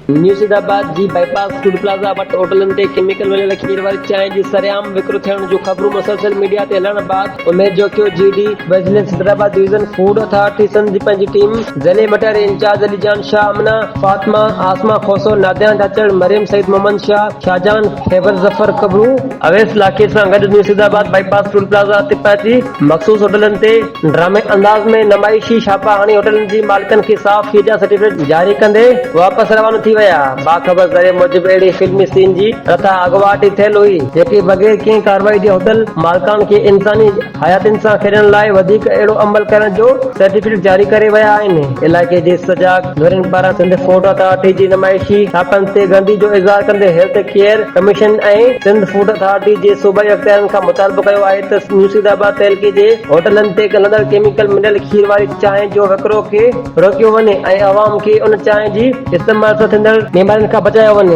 मुर्शिदाबाद जी bypass food plaza वटि होटलनि ते केमिकल मिलियल खीर वारी चांहि जी सरेआम विक्रो थियण जूं ख़बरूं सोशल मीडिया ते हलण बाद Umed Jogiyo GD vigilance Hyderabad division food authority Sindh जी पंहिंजी टीम ज़िले मटियारे इंचार्ज अलीजान शाह, अमना फातिमा, आसमा खोसो, नादिया ढाचड़, मरियम सईद, मोहम्मद शाह, शाहजहान, खैबर जफर कबरू अवैस इलाके सां गॾु मुर्शिदाबाद बाईपास फूड प्लाज़ा ते पहुची मख़सूस होटलनि ते ड्रामे अंदाज़ में नमाइशी छापा हणी होटलनि जी मालिकनि खे साफ़ खीर जा सर्टिफिकेट जारी कंदे वापसि रवानो थी विया। बाख़बर ज़रिए मूजिबि अहिड़ी फिल्मी सीन जी रथा अॻुवाटी थियल हुई जेकी बग़ैर कंहिं कार्रवाई जे होटल मालिकान खे इंसानी हयातियुनि सां खेॾण लाइ वधीक अहिड़ो अमल करण जो सर्टिफिकेट जारी करे विया आहिनि। इलाइक़े जे सजाग धुरियुनि पारां सिंध फूड अथॉरिटी जी नमाइशी छापनि ते गंदी जो इज़हार कंदे हेल्थ केयर कमीशन ऐं सिंध फूड अथॉरिटी जे सूबाई अख़्तियारनि खां मुतालबो कयो आहे त मुर्शिदाबाद तहलके जे होटलनि ते हलंदड़ केमिकल मिलियल खीर वारी चांहि जो विकिरो खे रोकियो वञे ऐं अवाम खे उन चांहि जी इस्तेमाल सां थींदड़ बीमारियुनि खां बचायो वञे।